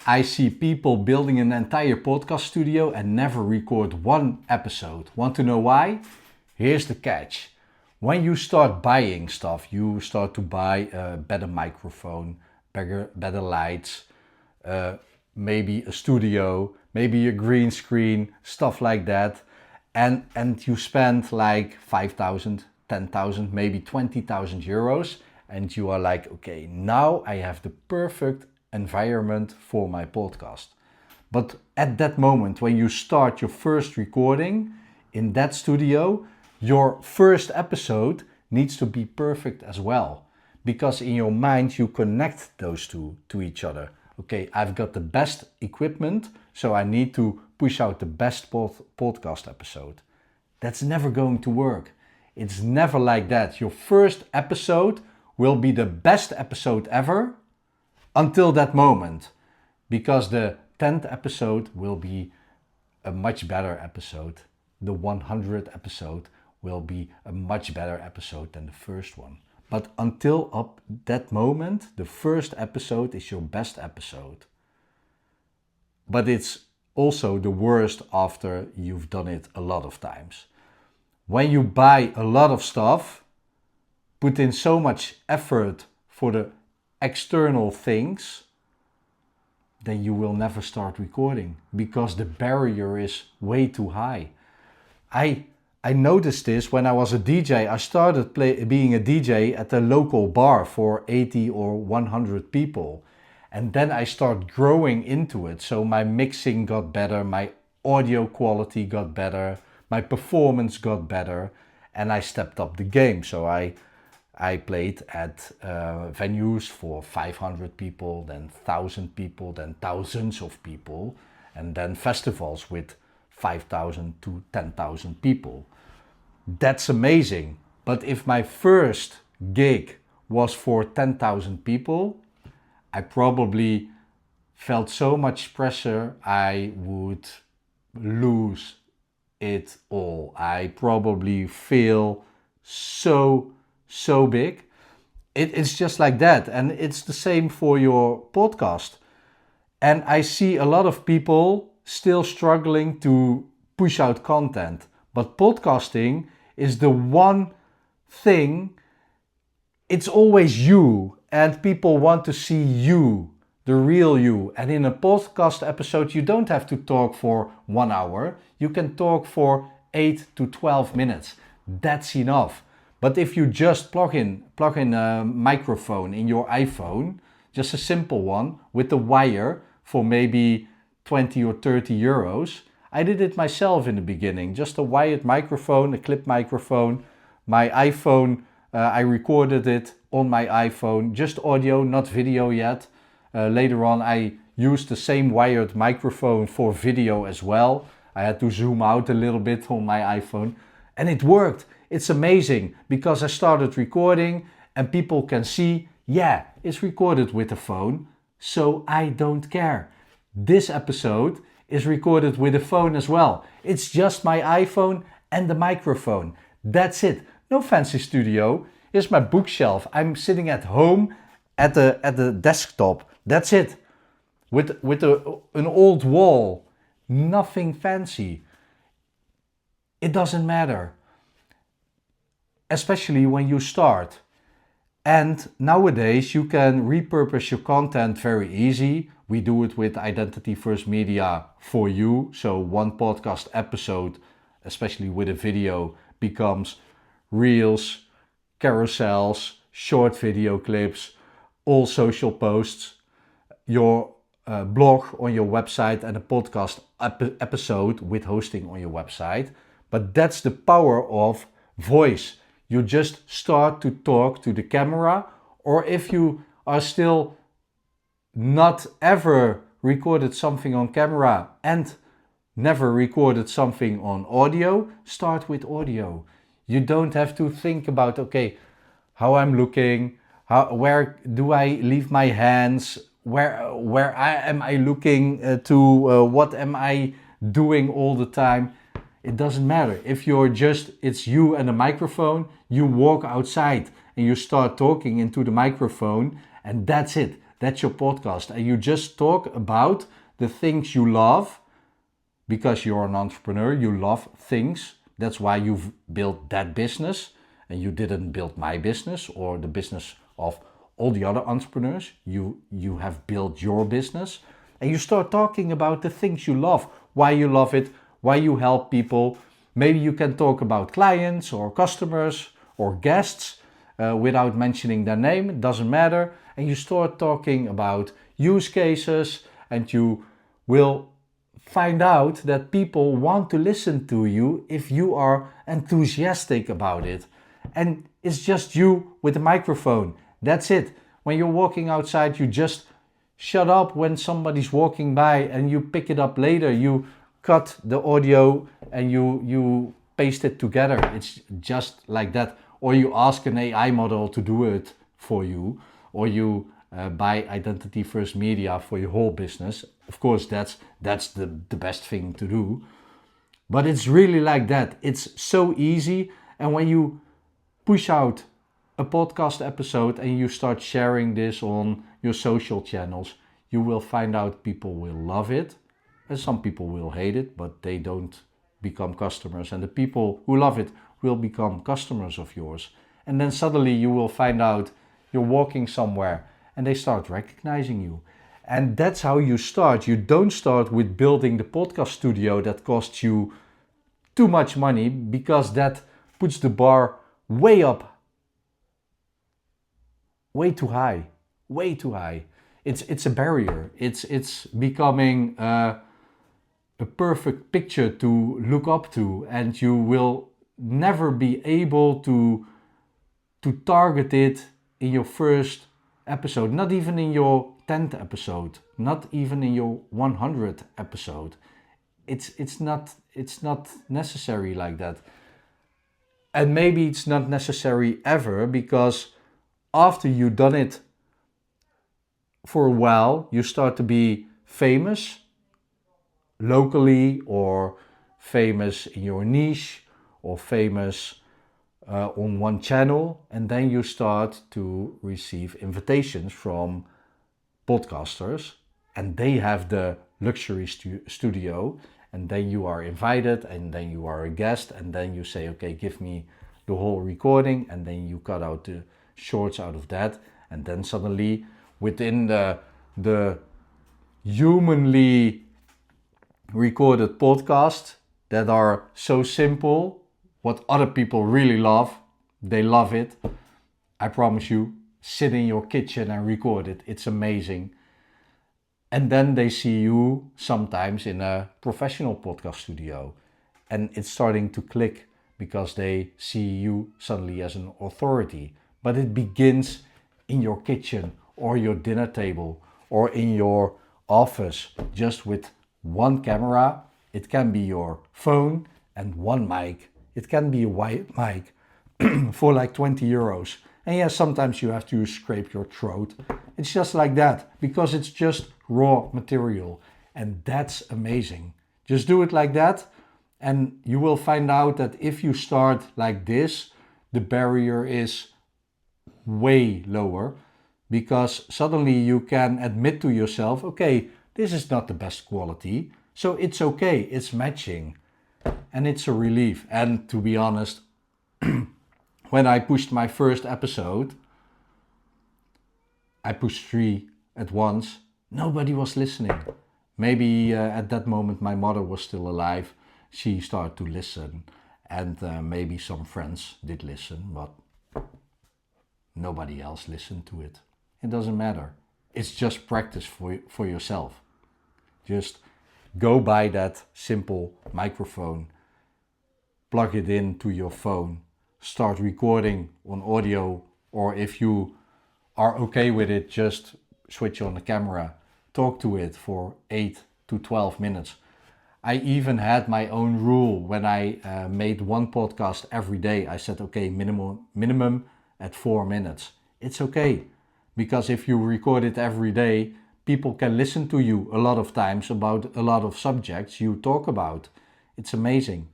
I see people building an entire podcast studio and never record one episode. Want to know why? Here's the catch. When you start buying stuff, you start to buy a better microphone, better lights, maybe a studio, maybe a green screen, stuff like that. And you spend like 5,000, 10,000, maybe 20,000 euros. And you are like, okay, now I have the perfect environment for my podcast. But at that moment, when you start your first recording in that studio, your first episode needs to be perfect as well. Because in your mind, you connect those two to each other. Okay, I've got the best equipment, so I need to push out the best podcast episode. That's never going to work. It's never like that. Your first episode will be the best episode ever until that moment. Because the 10th episode will be a much better episode. The 100th episode will be a much better episode than the first one. But until up that moment, the first episode is your best episode. But it's also the worst after you've done it a lot of times. When you buy a lot of stuff, put in so much effort for the external things, then you will never start recording because the barrier is way too high. I noticed this when I was a DJ. I started being a DJ at a local bar for 80 or 100 people. And then I started growing into it. So my mixing got better, my audio quality got better, my performance got better, and I stepped up the game. So I played at venues for 500 people, then 1,000 people, then thousands of people, and then festivals with 5,000 to 10,000 people. That's amazing. But if my first gig was for 10,000 people, I probably felt so much pressure I would lose it all. I probably feel so big. It's just like that. And it's the same for your podcast. And I see a lot of people still struggling to push out content. But podcasting is the one thing, it's always you. And people want to see you, the real you. And in a podcast episode, you don't have to talk for 1 hour. You can talk for 8 to 12 minutes. That's enough. But if you just plug in a microphone in your iPhone, just a simple one with a wire for maybe 20 or 30 euros. I did it myself in the beginning. Just a wired microphone, a clip microphone. My iPhone, I recorded it on my iPhone, just audio, not video yet. Later on, I used the same wired microphone for video as well. I had to zoom out a little bit on my iPhone and it worked. It's amazing because I started recording and people can see, yeah, it's recorded with a phone, so I don't care. This episode is recorded with a phone as well. It's just my iPhone and the microphone. That's it. No fancy studio. Here's my bookshelf. I'm sitting at home at the desktop. That's it. With an old wall. Nothing fancy. It doesn't matter. Especially when you start. And nowadays you can repurpose your content very easy. We do it with Identity First Media for you. So one podcast episode, especially with a video, becomes reels, carousels, short video clips, all social posts, your blog on your website and a podcast episode with hosting on your website. But that's the power of voice. You just start to talk to the camera, or if you are still not ever recorded something on camera and never recorded something on audio, start with audio. You don't have to think about, okay, how I'm looking, where do I leave my hands, where am I looking to, what am I doing all the time. It doesn't matter. If you're just, it's you and a microphone, you walk outside and you start talking into the microphone and that's it. That's your podcast. And you just talk about the things you love because you're an entrepreneur. You love things. That's why you've built that business and you didn't build my business or the business of all the other entrepreneurs. You have built your business and you start talking about the things you love, why you love it, why you help people. Maybe you can talk about clients or customers or guests without mentioning their name. It doesn't matter. And you start talking about use cases and you will find out that people want to listen to you if you are enthusiastic about it. And it's just you with a microphone. That's it. When you're walking outside, you just shut up when somebody's walking by and you pick it up later. You cut the audio and you paste it together. It's just like that. Or you ask an AI model to do it for you, or you buy identity first media for your whole business. Of course, that's the best thing to do. But it's really like that. It's so easy. And when you push out a podcast episode and you start sharing this on your social channels, you will find out people will love it. And some people will hate it, but they don't become customers. And the people who love it will become customers of yours. And then suddenly you will find out you're walking somewhere and they start recognizing you. And that's how you start. You don't start with building the podcast studio that costs you too much money, because that puts the bar way up, way too high, way too high. It's a barrier. It's becoming a perfect picture to look up to, and you will never be able to target it in your first episode, not even in your 10th episode, not even in your 100th episode. It's not necessary like that. And maybe it's not necessary ever, because after you've done it for a while, you start to be famous locally, or famous in your niche, or famous on one channel, and then you start to receive invitations from podcasters, and they have the luxury studio, and then you are invited, and then you are a guest, and then you say, okay, give me the whole recording, and then you cut out the shorts out of that, and then suddenly within the humanly recorded podcasts that are so simple, what other people really love, they love it. I promise you, sit in your kitchen and record it. It's amazing. And then they see you sometimes in a professional podcast studio, and it's starting to click because they see you suddenly as an authority. But it begins in your kitchen or your dinner table or in your office, just with one camera. It can be your phone and one mic. It can be a white mic for like 20 euros. And yes, sometimes you have to scrape your throat. It's just like that, because it's just raw material. And that's amazing. Just do it like that, and you will find out that if you start like this, the barrier is way lower, because suddenly you can admit to yourself, okay, this is not the best quality, so it's okay, it's matching. And it's a relief. And to be honest, when I pushed my first episode, I pushed 3 at once, nobody was listening. Maybe at that moment my mother was still alive. She started to listen, and maybe some friends did listen, but nobody else listened to it. It doesn't matter. It's just practice for yourself. Just go buy that simple microphone, plug it into your phone, start recording on audio, or if you are okay with it, just switch on the camera, talk to it for 8 to 12 minutes. I even had my own rule when I made one podcast every day. I said, okay, minimum at 4 minutes. It's okay, because if you record it every day, people can listen to you a lot of times about a lot of subjects you talk about. It's amazing.